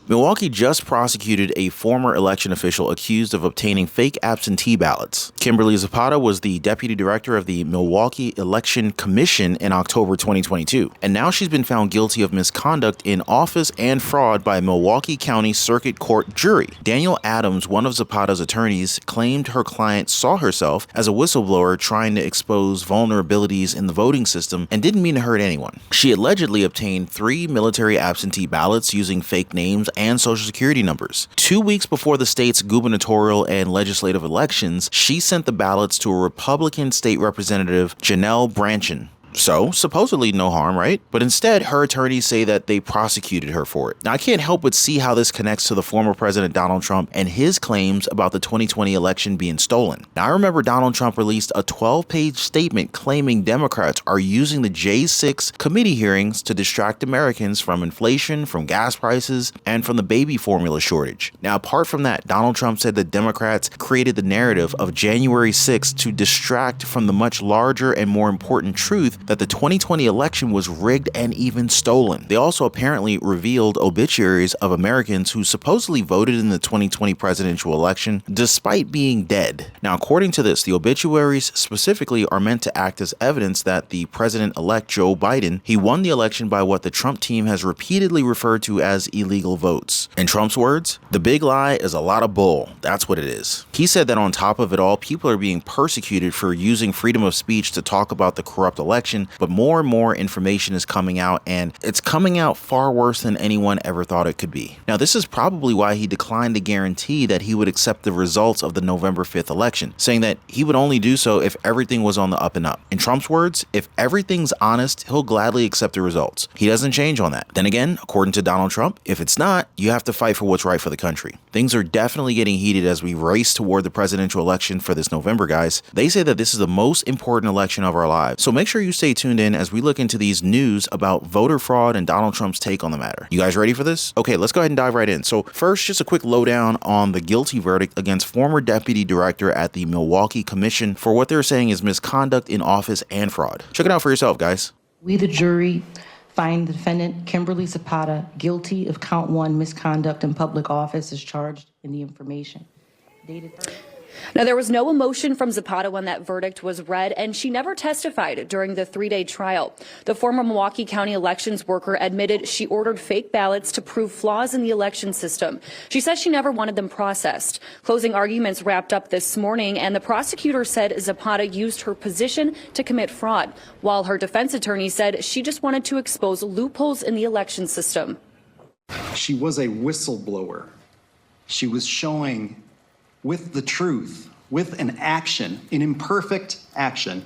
Milwaukee just prosecuted a former election official accused of obtaining fake absentee ballots. Kimberly Zapata was the deputy director of the Milwaukee Election Commission in October 2022, and now she's been found guilty of misconduct in office and fraud by a Milwaukee County Circuit Court jury. Daniel Adams, one of Zapata's attorneys, claimed her client saw herself as a whistleblower trying to expose vulnerabilities in the voting system and didn't mean to hurt anyone. She allegedly obtained 3 military absentee ballots using fake names and social security numbers. 2 weeks before the state's gubernatorial and legislative elections, she sent the ballots to a Republican state representative, Janel Brandtjen. So, supposedly no harm, right? But instead, her attorneys say that they prosecuted her for it. Now, I can't help but see how this connects to the former President Donald Trump and his claims about the 2020 election being stolen. Now, I remember Donald Trump released a 12-page statement claiming Democrats are using the J6 committee hearings to distract Americans from inflation, from gas prices, and from the baby formula shortage. Now, apart from that, Donald Trump said that Democrats created the narrative of January 6th to distract from the much larger and more important truth that the 2020 election was rigged and even stolen. They also apparently revealed obituaries of Americans who supposedly voted in the 2020 presidential election despite being dead. Now, according to this, the obituaries specifically are meant to act as evidence that the president-elect Joe Biden, he won the election by what the Trump team has repeatedly referred to as illegal votes. In Trump's words, the big lie is a lot of bull. That's what it is. He said that on top of it all, people are being persecuted for using freedom of speech to talk about the corrupt election, but more and more information is coming out, and it's coming out far worse than anyone ever thought it could be. Now, this is probably why he declined to guarantee that he would accept the results of the November 5th election, saying that he would only do so if everything was on the up and up. In Trump's words, if everything's honest, he'll gladly accept the results. He doesn't change on that. Then again, according to Donald Trump, if it's not, you have to fight for what's right for the country. Things are definitely getting heated as we race toward the presidential election for this November, guys. They say that this is the most important election of our lives, so make sure you stay tuned in as we look into these news about voter fraud and Donald Trump's take on the matter. You guys ready for this? Okay, let's go ahead and dive right in. So first, just a quick lowdown on the guilty verdict against former deputy director at the Milwaukee Commission for what they're saying is misconduct in office and fraud. Check it out for yourself, guys. We, the jury, find the defendant, Kimberly Zapata, guilty of count 1 misconduct in public office as charged in the information. Dated. Now, there was no emotion from Zapata when that verdict was read, and she never testified during the 3-day trial. The former Milwaukee County elections worker admitted she ordered fake ballots to prove flaws in the election system. She says she never wanted them processed. Closing arguments wrapped up this morning, and the prosecutor said Zapata used her position to commit fraud, while her defense attorney said she just wanted to expose loopholes in the election system. She was a whistleblower. She was showing with the truth, with an action, an imperfect action,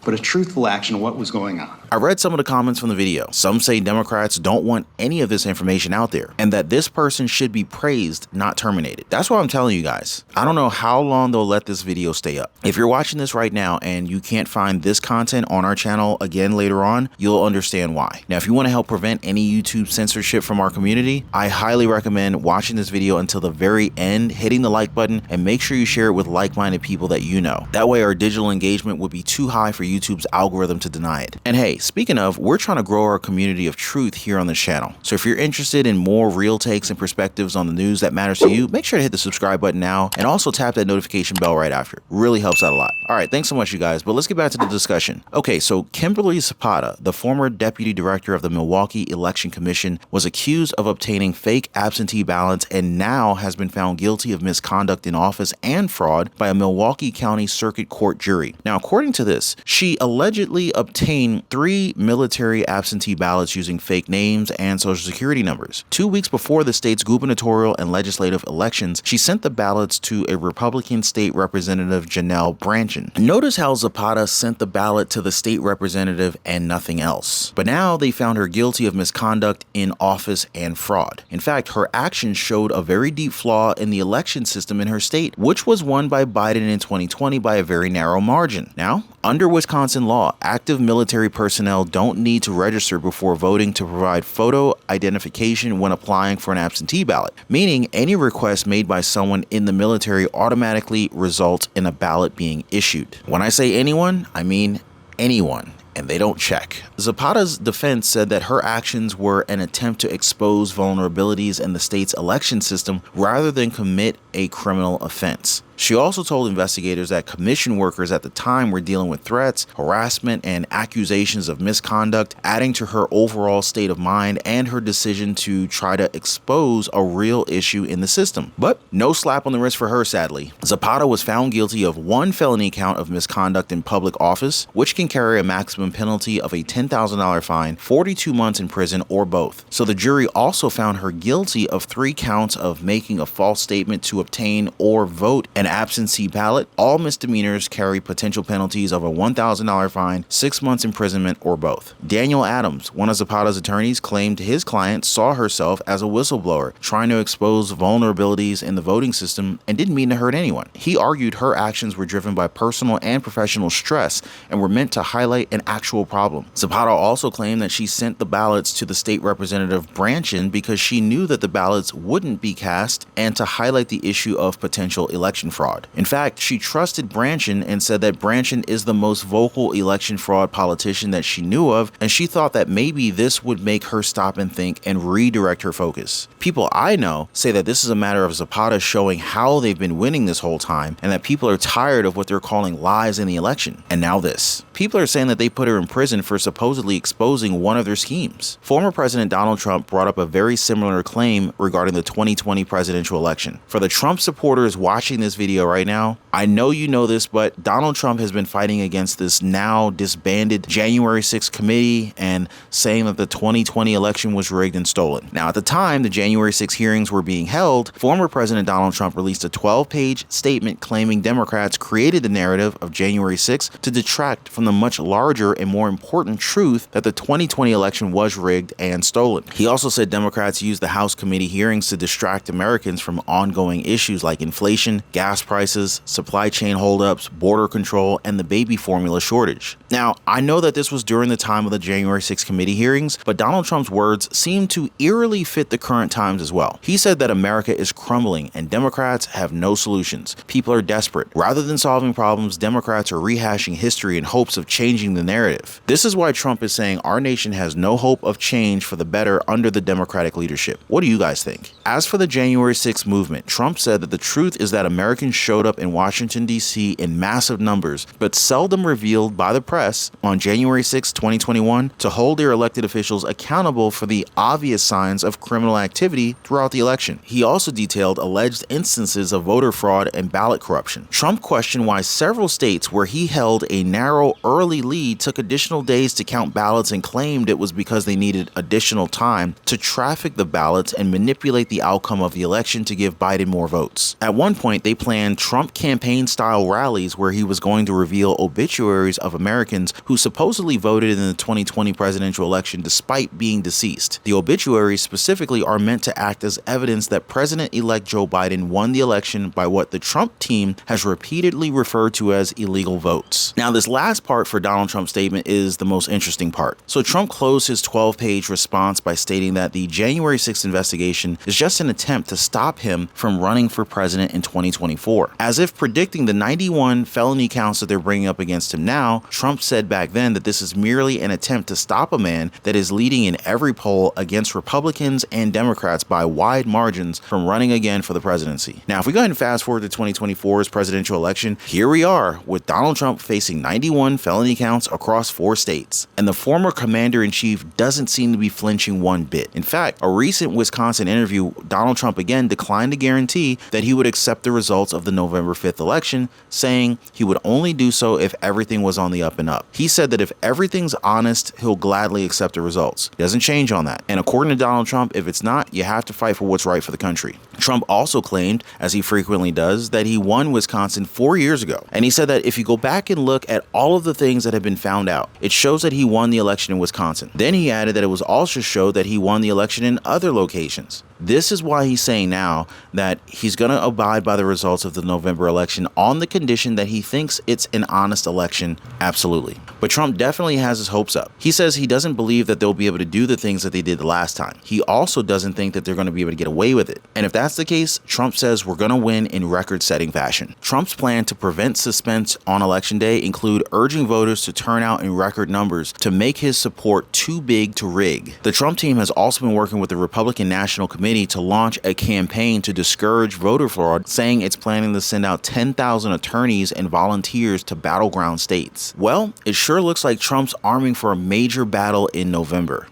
but a truthful action, what was going on. I read some of the comments from the video. Some say Democrats don't want any of this information out there and that this person should be praised, not terminated. That's what I'm telling you guys. I don't know how long they'll let this video stay up. If you're watching this right now and you can't find this content on our channel again later on, you'll understand why. Now, if you want to help prevent any YouTube censorship from our community, I highly recommend watching this video until the very end, hitting the like button, and make sure you share it with like-minded people that you know. That way our digital engagement would be too high for YouTube's algorithm to deny it. And hey, speaking of, we're trying to grow our community of truth here on this channel. So if you're interested in more real takes and perspectives on the news that matters to you, make sure to hit the subscribe button now and also tap that notification bell right after. Really helps out a lot. All right, thanks so much, you guys. But let's get back to the discussion. Okay, so Kimberly Zapata, the former deputy director of the Milwaukee Election Commission, was accused of obtaining fake absentee ballots and now has been found guilty of misconduct in office and fraud by a Milwaukee County Circuit Court jury. Now, according to this, she allegedly obtained 3 military absentee ballots using fake names and social security numbers. 2 weeks before the state's gubernatorial and legislative elections, she sent the ballots to a Republican state representative, Janel Brandtjen. Notice how Zapata sent the ballot to the state representative and nothing else. But now they found her guilty of misconduct in office and fraud. In fact, her actions showed a very deep flaw in the election system in her state, which was won by Biden in 2020 by a very narrow margin. Now, under Wisconsin law, active military personnel don't need to register before voting to provide photo identification when applying for an absentee ballot, meaning any request made by someone in the military automatically results in a ballot being issued. When I say anyone, I mean anyone. and they don't check. Zapata's defense said that her actions were an attempt to expose vulnerabilities in the state's election system rather than commit a criminal offense. She also told investigators that commission workers at the time were dealing with threats, harassment, and accusations of misconduct, adding to her overall state of mind and her decision to try to expose a real issue in the system. But no slap on the wrist for her, sadly. Zapata was found guilty of one felony count of misconduct in public office, which can carry a maximum penalty of a $10,000 fine, 42 months in prison, or both. So the jury also found her guilty of 3 counts of making a false statement to obtain or vote an absentee ballot. All misdemeanors carry potential penalties of a $1,000 fine, 6 months imprisonment, or both. Daniel Adams, one of Zapata's attorneys, claimed his client saw herself as a whistleblower, trying to expose vulnerabilities in the voting system and didn't mean to hurt anyone. He argued her actions were driven by personal and professional stress and were meant to highlight an actual problem. Zapata also claimed that she sent the ballots to the state representative Brandtjen because she knew that the ballots wouldn't be cast and to highlight the issue of potential election fraud. In fact, she trusted Brandtjen and said that Brandtjen is the most vocal election fraud politician that she knew of, and she thought that maybe this would make her stop and think and redirect her focus. People I know say that this is a matter of Zapata showing how they've been winning this whole time and that people are tired of what they're calling lies in the election. And now this. People are saying that they put her in prison for supposedly exposing one of their schemes. Former President Donald Trump brought up a very similar claim regarding the 2020 presidential election. For the Trump supporters watching this video right now, I know you know this, but Donald Trump has been fighting against this now disbanded January 6th committee and saying that the 2020 election was rigged and stolen. Now, at the time the January 6th hearings were being held, former President Donald Trump released a 12-page statement claiming Democrats created the narrative of January 6th to detract from the much larger and more important truth that the 2020 election was rigged and stolen. He also said Democrats used the House committee hearings to distract Americans from ongoing issues like inflation, gas prices, supply chain holdups, border control, and the baby formula shortage. Now, I know that this was during the time of the January 6th committee hearings, but Donald Trump's words seem to eerily fit the current times as well. He said that America is crumbling and Democrats have no solutions. People are desperate. Rather than solving problems, Democrats are rehashing history in hopes of changing the narrative. This is why Trump is saying our nation has no hope of change for the better under the Democratic leadership. What do you guys think? As for the January 6th movement, Trump said that the truth is that Americans showed up in Washington, D.C. in massive numbers, but seldom revealed by the press on January 6, 2021 to hold their elected officials accountable for the obvious signs of criminal activity throughout the election. He also detailed alleged instances of voter fraud and ballot corruption. Trump questioned why several states where he held a narrow early lead took additional days to count ballots and claimed it was because they needed additional time to traffic the ballots and manipulate the outcome of the election to give Biden more votes. At one point, they planned Trump campaign-style rallies where he was going to reveal obituaries of Americans who supposedly voted in the 2020 presidential election despite being deceased. The obituaries specifically are meant to act as evidence that President-elect Joe Biden won the election by what the Trump team has repeatedly referred to as illegal votes. Now, this last part for Donald Trump's statement is the most interesting part. So Trump closed his 12-page response by stating that the January 6th investigation is just an attempt to stop him from running for president in 2024. As if predicting the 91 felony counts that they're bringing up against him now, Trump said back then that this is merely an attempt to stop a man that is leading in every poll against Republicans and Democrats by wide margins from running again for the presidency. Now, if we go ahead and fast forward to 2024's presidential election, here we are with Donald Trump facing 91 felony counts across 4 states. And the former commander-in-chief doesn't seem to be flinching one bit. In fact, a recent Wisconsin interview, Donald Trump again declined to guarantee that he would accept the results of the November 5th election, saying he would only do so if everything was on the up and up. He said that if everything's honest, he'll gladly accept the results. He doesn't change on that. And according to Donald Trump, if it's not, you have to fight for what's right for the country. Trump also claimed, as he frequently does, that he won Wisconsin 4 years ago. And he said that if you go back and look at all of the things that have been found out, it shows that he won the election in Wisconsin. Then he added that it was also showed that he won the election in other locations. This is why he's saying now that he's going to abide by the results of the November election on the condition that he thinks it's an honest election. Absolutely. But Trump definitely has his hopes up. He says he doesn't believe that they'll be able to do the things that they did the last time. He also doesn't think that they're going to be able to get away with it. And if that's that's the case, Trump says we're going to win in record-setting fashion. Trump's plan to prevent suspense on Election Day include urging voters to turn out in record numbers to make his support too big to rig. The Trump team has also been working with the Republican National Committee to launch a campaign to discourage voter fraud, saying it's planning to send out 10,000 attorneys and volunteers to battleground states. Well, it sure looks like Trump's arming for a major battle in November.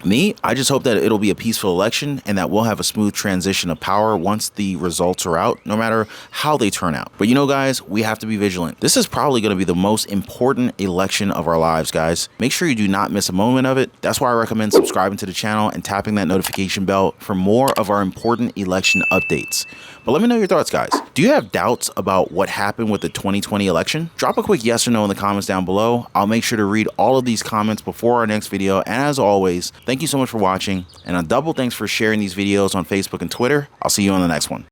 I just hope that it'll be a peaceful election and that we'll have a smooth transition of power once the results are out, no matter how they turn out. But you know, guys, we have to be vigilant. This is probably going to be the most important election of our lives, guys. Make sure you do not miss a moment of it. That's why I recommend subscribing to the channel and tapping that notification bell for more of our important election updates. But let me know your thoughts, guys. Do you have doubts about what happened with the 2020 election? Drop a quick yes or no in the comments down below. I'll make sure to read all of these comments before our next video. And as always, thank you so much for watching, and a double thanks for sharing these videos on Facebook and Twitter. I'll see you on the next one.